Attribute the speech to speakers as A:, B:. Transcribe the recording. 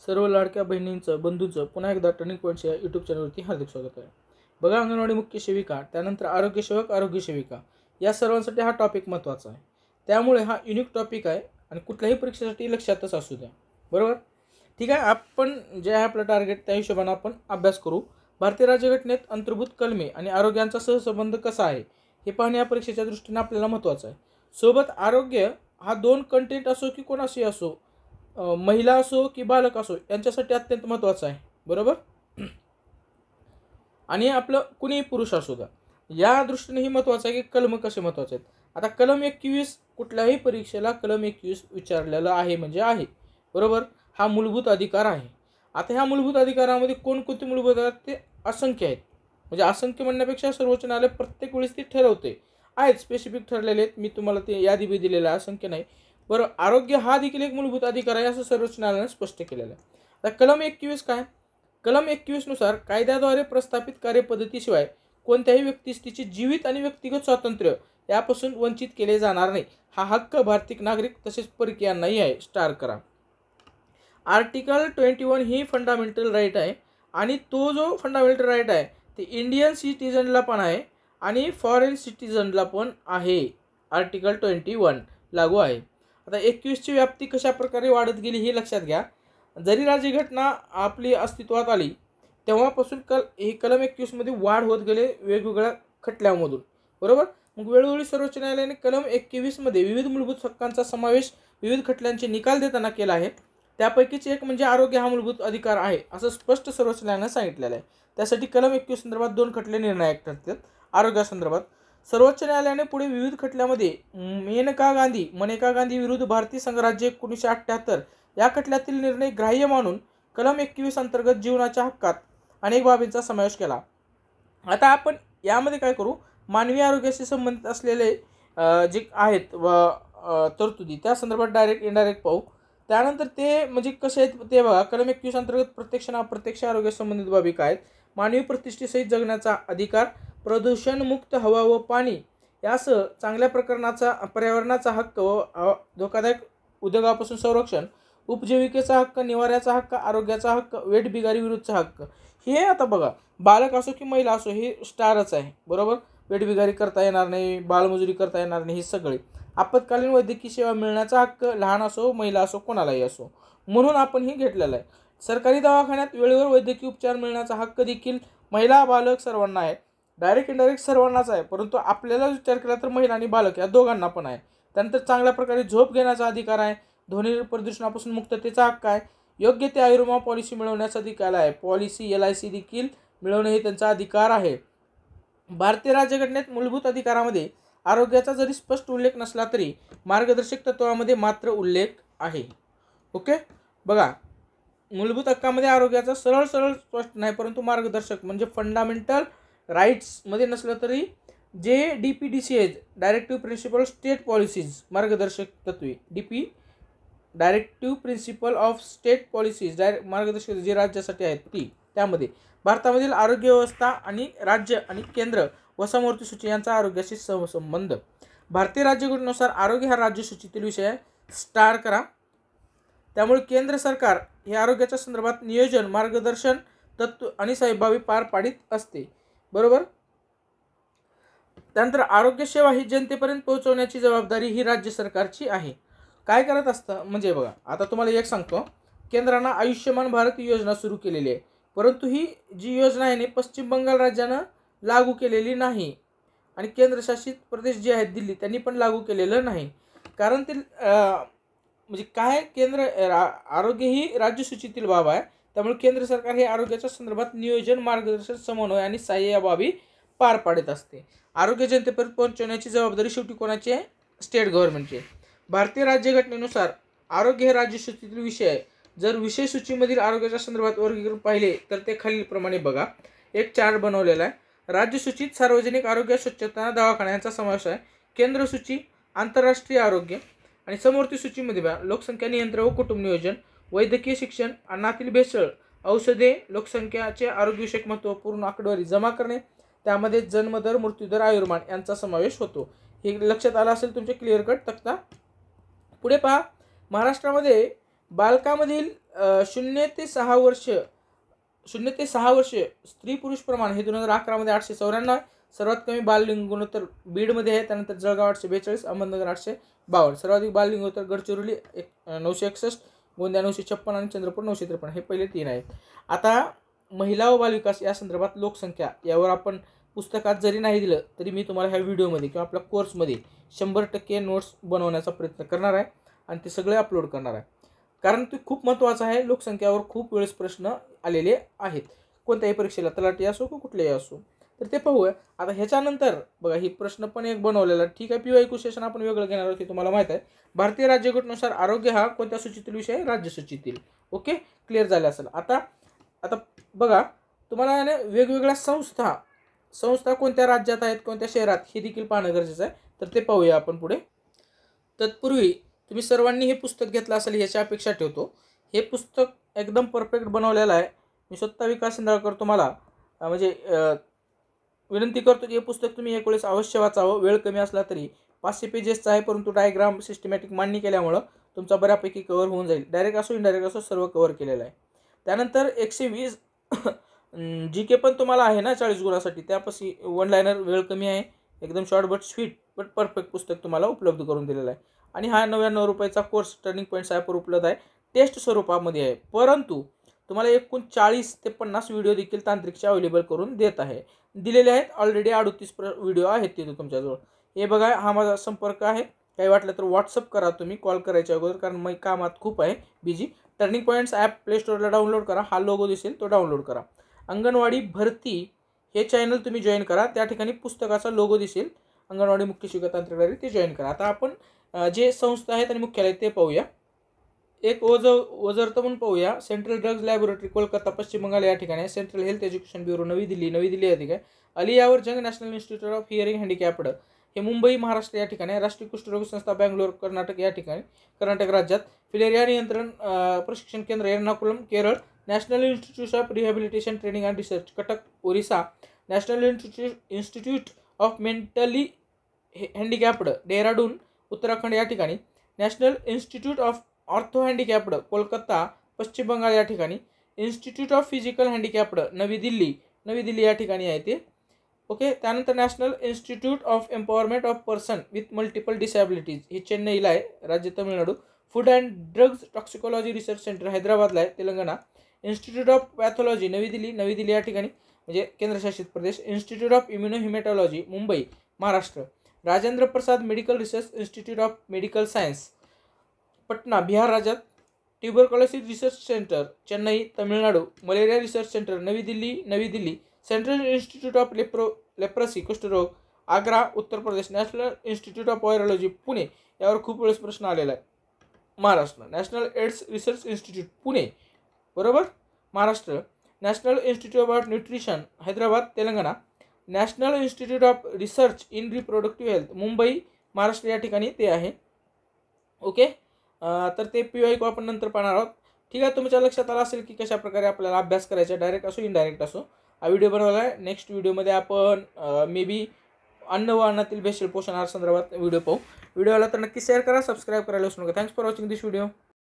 A: सर्व लाडक्या बहिणींचं बंधूंचं पुन्हा एकदा टर्निंग पॉईंट्स या यूट्यूब चॅनलवरती हार्दिक स्वागत आहे. बघा, अंगणवाडी मुख्य सेविका, त्यानंतर आरोग्य सेवक, आरोग्य सेविका या सर्वांसाठी हा टॉपिक महत्त्वाचा आहे. त्यामुळे हा युनिक टॉपिक आहे आणि कुठल्याही परीक्षेसाठी लक्षातच असू द्या. बरोबर, ठीक आहे. आपण जे आहे आपलं टार्गेट त्या हिशोबाने आपण अभ्यास करू. भारतीय राज्यघटनेत अंतर्भूत कलमे आणि आरोग्यांचा सहसंबंध कसा आहे हे पाहणे या परीक्षेच्या दृष्टीने आपल्याला महत्त्वाचं आहे. सोबत आरोग्य हा दोन कंटेंट असो की कोणाशी असो, महिला असो की बालक असो, यांच्यासाठी अत्यंत महत्त्वाचं आहे. बरोबर, आणि आपलं कुणीही पुरुष असू द्या, या दृष्टीनेही महत्त्वाचं आहे की कलम कसे महत्त्वाचे आहेत. आता कलम 21 कुठल्याही परीक्षेला कलम 21 विचारलेलं आहे म्हणजे आहे. बरोबर, हा मूलभूत अधिकार आहे. आता ह्या मूलभूत अधिकारामध्ये कोणकोणते मूलभूत अधिकार ते असंख्य आहेत. म्हणजे असंख्य म्हणण्यापेक्षा सर्वोच्च न्यायालय प्रत्येक वेळेस ते ठरवते आहेत, स्पेसिफिक ठरलेले आहेत. मी तुम्हाला ते यादी बी दिलेलं आहे, असंख्य नाही. बरं, आरोग्य हा देखील एक मूलभूत अधिकार आहे असं सर्वोच्च न्यायालयाने स्पष्ट केलेलं आहे. आता कलम 21 काय? कलम 21 नुसार कायद्याद्वारे प्रस्थापित कार्यपद्धतीशिवाय कोणत्याही व्यक्तीस तिचे जीवित आणि व्यक्तिगत स्वातंत्र्य यापासून वंचित केले जाणार नाही. हा हक्क भारतीय नागरिक तसेच परकीयांनाही आहे. स्टार करा. आर्टिकल 21 ही फंडामेंटल राईट आहे आणि तो जो फंडामेंटल राईट आहे ते इंडियन सिटीजनला पण आहे आणि फॉरेन सिटीजनला पण आहे. आर्टिकल 21 लागू आहे. आता 21ची व्याप्ती कशा प्रकारे वाढत गेली हे लक्षात घ्या. जरी राज्यघटना आपली अस्तित्वात आली तेव्हापासून ही कलम 21 मध्ये वाढ होत गेले वेगवेगळ्या खटल्यामधून. बरोबर, मग वेळोवेळी सर्वोच्च न्यायालयाने कलम 21 मध्ये विविध मूलभूत हक्कांचा समावेश विविध खटल्यांचे निकाल देताना केला आहे. त्यापैकीच एक म्हणजे आरोग्य हा मूलभूत अधिकार आहे असं स्पष्ट सर्वोच्च न्यायालयाने सांगितलेलं आहे. त्यासाठी कलम 21 संदर्भात 2 खटले निर्णायक ठरतात. आरोग्यासंदर्भात सर्वोच्च न्यायालयाने पुढे विविध खटल्यामध्ये मेनका गांधी विरुद्ध भारतीय संघराज्य 1978 या खटल्यातील निर्णय ग्राह्य मानून कलम 21 अंतर्गत जीवनाच्या हक्कात अनेक बाबींचा समावेश केला. आता आपण यामध्ये काय करू, मानवी आरोग्याशी संबंधित असलेले जे आहेत तरतुदी त्या संदर्भात डायरेक्ट इनडायरेक्ट पाहू. त्यानंतर ते म्हणजे कसे आहेत ते बघा. कलम 21 अंतर्गत प्रत्यक्ष आणि अप्रत्यक्ष आरोग्य संबंधित बाबी काय आहेत? मानवी प्रतिष्ठेसहित जगण्याचा अधिकार, प्रदूषणमुक्त हवा व पाणी यासह चांगल्या प्रकारचा पर्यावरणाचा हक्क व धोकादायक उद्योगापासून संरक्षण, उपजीविकेचा हक्क, निवाऱ्याचा हक्क, आरोग्याचा हक्क, वेठबिगारी विरुद्धचा हक्क. हे आता बघा, बालक असो की महिला असो हे स्टारच आहे. बरोबर, वेठबिगारी करता येणार नाही, बालमजुरी करता येणार नाही, हे सगळे. आपत्कालीन वैद्यकीय सेवा मिळण्याचा हक्क, लहान असो महिला असो कोणालाही असो, म्हणून आपण हे घेतलेलं आहे. सरकारी दवाखान्यात वेळेवर वैद्यकीय उपचार मिळण्याचा हक्क देखील महिला बालक सर्वांना आहे. डायरेक्ट इनडायरेक्ट सर्वांनाच आहे, परंतु आपल्याला विचार केला तर महिला आणि बालक या दोघांना पण आहे. त्यानंतर चांगल्या प्रकारे झोप घेण्याचा अधिकार आहे. ध्वनी प्रदूषणापासून मुक्ततेचा हक्क आहे. योग्य ते आयुर्विमा पॉलिसी मिळवण्याचा अधिकार आहे. पॉलिसी LIC देखील मिळवणे हे त्यांचा अधिकार आहे. भारतीय राज्यघटनेत मूलभूत अधिकारामध्ये आरोग्याचा जरी स्पष्ट उल्लेख नसला तरी मार्गदर्शक तत्वामध्ये मात्र उल्लेख आहे. ओके, बघा, मूलभूत हक्कामध्ये आरोग्याचा सरळ स्पष्ट नाही, परंतु मार्गदर्शक म्हणजे फंडामेंटल राईट्स मध्ये नसलं तरी जे DPDCA directive principal state policies मार्गदर्शक तत्वे, directive principle of state policies मार्गदर्शक जे राज्यासाठी आहेत ती, त्यामध्ये भारतामधील आरोग्य व्यवस्था आणि राज्य आणि केंद्र व समवर्ती सूची यांचा आरोग्याशी संबंध. भारतीय राज्यघटनेनुसार आरोग्य हा राज्य सूचीतील विषय आहे. स्टार करा. त्यामुळे केंद्र सरकार हे आरोग्याच्या संदर्भात नियोजन, मार्गदर्शन तत्व आणि सहभागी पार पाडित असते. बरोबर, त्यानंतर आरोग्य सेवा ही जनतेपर्यंत पोहोचवण्याची जबाबदारी ही राज्य सरकारची आहे. काय करत असतं म्हणजे बघा, आता तुम्हाला एक सांगतो, केंद्रानं आयुष्यमान भारत योजना सुरू केलेली आहे, परंतु ही जी योजना आहे पश्चिम बंगाल राज्यानं लागू केलेली नाही आणि केंद्रशासित प्रदेश जे आहेत दिल्ली त्यांनी पण लागू केलेलं नाही. कारण ते म्हणजे काय, केंद्र आरोग्य ही राज्यसूचीतील बाब आहे. त्यामुळे केंद्र सरकार हे आरोग्याच्या संदर्भात नियोजन, मार्गदर्शन, समन्वय आणि सहाय्य या बाबी पार पाडत असते. आरोग्य जनतेपर्यंत पोहोचवण्याची जबाबदारी शेवटी कोणाची आहे? स्टेट गव्हर्नमेंटची. भारतीय राज्यघटनेनुसार आरोग्य हे राज्यसूचीतील विषय आहे. जर विषय सूचीमधील आरोग्याच्या संदर्भात वर्गीकरण पाहिले तर ते खालीलप्रमाणे बघा. एक चार्ट बनवलेला आहे. राज्यसूचीत सार्वजनिक आरोग्य, स्वच्छता, दवाखाना यांचा समावेश आहे. केंद्र सूची आंतरराष्ट्रीय आरोग्य आणि समवर्ती सूचीमध्ये लोकसंख्या नियंत्रण व कुटुंब नियोजन, वैद्यकीय शिक्षण, अन्नातील भेसळ, औषधे, लोकसंख्याचे आरोग्यविषयक महत्त्वपूर्ण आकडेवारी जमा करणे, त्यामध्ये जन्मदर, मृत्यूदर, आयुर्मान यांचा समावेश होतो. हे लक्षात आलं असेल तुमचे क्लिअर कट तक्ता. पुढे पहा, महाराष्ट्रामध्ये बालकामधील 0 ते 6 वर्ष स्त्री पुरुष प्रमाण हे 2011 मध्ये 894 आहे. सर्वात कमी बाललिंग गुणोत्तर बीडमध्ये आहे. त्यानंतर जळगाव 842, अहमदनगर 852. सर्वाधिक बाललिंग गुणोत्तर गडचिरोली 961, गोंदिया 956 आणि चंद्रपूर 953. हे पहिले 3 आहेत. आता महिला व बालविकास या संदर्भात लोकसंख्या यावर आपण पुस्तकात जरी नाही दिलं तरी मी तुम्हाला ह्या व्हिडिओमध्ये किंवा आपल्या कोर्समध्ये 100% नोट्स बनवण्याचा प्रयत्न करणार आहे आणि ते सगळे अपलोड करणार आहे. कारण ते खूप महत्त्वाचं आहे. लोकसंख्यावर खूप वेळेस प्रश्न आलेले आहेत, कोणत्याही परीक्षेला, तलाठी असो किंवा कुठलेही असो. तर ते पाहूया. आता ह्याच्यानंतर बघा, ही प्रश्न पण एक बनवलेला, ठीक आहे. PYQ सेशन आपण वेगळं घेणार आहोत हे तुम्हाला माहीत आहे. भारतीय राज्यघटनेनुसार आरोग्य हा कोणत्या सूचीतील विषय आहे? राज्य सूचीतील. ओके, क्लिअर झालं असेल. आता बघा, तुम्हाला वेगवेगळ्या संस्था कोणत्या राज्यात आहेत, कोणत्या शहरात, हे देखील पाहणं गरजेचं आहे. तर ते पाहूया आपण पुढे. तत्पूर्वी तुम्ही सर्वांनी हे पुस्तक घेतलं असेल याची अपेक्षा ठेवतो. हे पुस्तक एकदम परफेक्ट बनवलेलं आहे. मी स्वतः विकास इंदाळकर तुम्हाला विनंती करतो की हे पुस्तक तुम्ही एक वेळेस अवश्य वाचावं. वेळ कमी असला तरी 500 पेजेसचं आहे, परंतु डायग्राम सिस्टमॅटिक मांडणी केल्यामुळं तुमचा बऱ्यापैकी कव्हर होऊन जाईल. डायरेक्ट असो इनडायरेक्ट असो सर्व कव्हर केलेलं आहे. त्यानंतर 120 GK पण तुम्हाला आहे ना 40 गुणासाठी. त्यापाशी 1 लायनर, वेळ कमी आहे, एकदम short but sweet but perfect पुस्तक तुम्हाला उपलब्ध करून दिलेला आहे. आणि हा 99 रुपयाचा कोर्स टर्निंग पॉईंट्स ॲपवर उपलब्ध आहे. टेस्ट स्वरूपामध्ये आहे, परंतु तुम्हाला एकूण 40 ते 50 व्हिडिओ देखील तांत्रिकचे अवेलेबल करून देत आहे, दिलेले आहेत. ऑलरेडी 38 व्हिडिओ आहेत तिथे तुमच्याजवळ. हे बघा, हा माझा संपर्क आहे. काही वाटलं तर व्हॉट्सअप करा तुम्ही कॉल करायच्या अगोदर, कारण मी कामात खूप आहे busy. Turning points app play स्टोअरला डाउनलोड करा. हा लोगो दिसेल तो डाउनलोड करा. अंगणवाडी भरती हे चॅनल तुम्ही जॉईन करा. त्या ठिकाणी पुस्तकाचा लोगो दिसेल, अंगणवाडी मुख्य शिक्षक तांत्रिक ते जॉईन करा. आता आपण जे संस्था आहेत आणि मुख्यालय ते पाहूया. एक वजरत म्हणून पाहूया. Central drugs laboratory Kolkata Paschim Bengal या ठिकाणी. सेंट्रल हेल्थ एज्युकेशन ब्युरो नवी दिल्ली या ठिकाणी. अलियावर जंग national institute of hearing handicapped हे मुंबई महाराष्ट्र या ठिकाणी. राष्ट्रीय कुष्ठरोग संस्था बँगलोर कर्नाटक या ठिकाणी, कर्नाटक राज्यात. फिलेरिया नियंत्रण प्रशिक्षण केंद्र Ernakulam Kerala. National institute of rehabilitation training and research Cuttack Orissa. National institute of mentally handicapped Dehradun Uttarakhand या ठिकाणी. National institute of ortho handicapped Kolkata Paschim Bengal या ठिकाणी. इन्स्टिट्यूट ऑफ फिजिकल हँडिकॅप्ड नवी दिल्ली या ठिकाणी आहे ते. ओके. त्यानंतर national institute of empowerment of person with multiple disabilities हे चेन्नईला आहे, राज्य Tamil Nadu. Food and drugs toxicology research centre हैदराबादला आहे, तेलंगणा. इन्स्टिट्यूट ऑफ पॅथॉलॉजी नवी दिल्ली या ठिकाणी, म्हणजे केंद्रशासित प्रदेश. Institute of immunohaematology Mumbai Maharashtra. Rajendra Prasad medical research institute of medical science Patna Bihar राज्यात. Tuberculosis research centre Chennai Tamil Nadu. Malaria research centre नवी Delhi. Central institute of leprosy कुष्ठरोग Agra Uttar Pradesh. National institute of virology Pune, यावर खूप वेळेस प्रश्न आलेला आहे, Maharashtra. National AIDS research institute Pune, बरोबर, Maharashtra. National institute of nutrition Hyderabad Telangana. National institute of research in reproductive health Mumbai Maharashtra या ठिकाणी ते आहे. ओके. तर ते PYQ आपण नंतर पाहणार आहोत. ठीक आहे. तुमच्या लक्षात आलं असेल की कशा प्रकारे आपल्याला अभ्यास करायचा, डायरेक्ट असो इनडायरेक्ट असो. हा व्हिडिओ बनवला आहे. नेक्स्ट व्हिडिओमध्ये आपण मे बी अन्न व अन्नातील भेसळ पोषण आहार संदर्भात व्हिडिओ पाहू. व्हिडिओला तर नक्की शेअर करा, सबस्क्राईब करायला विसरू नका. Thanks for watching this video.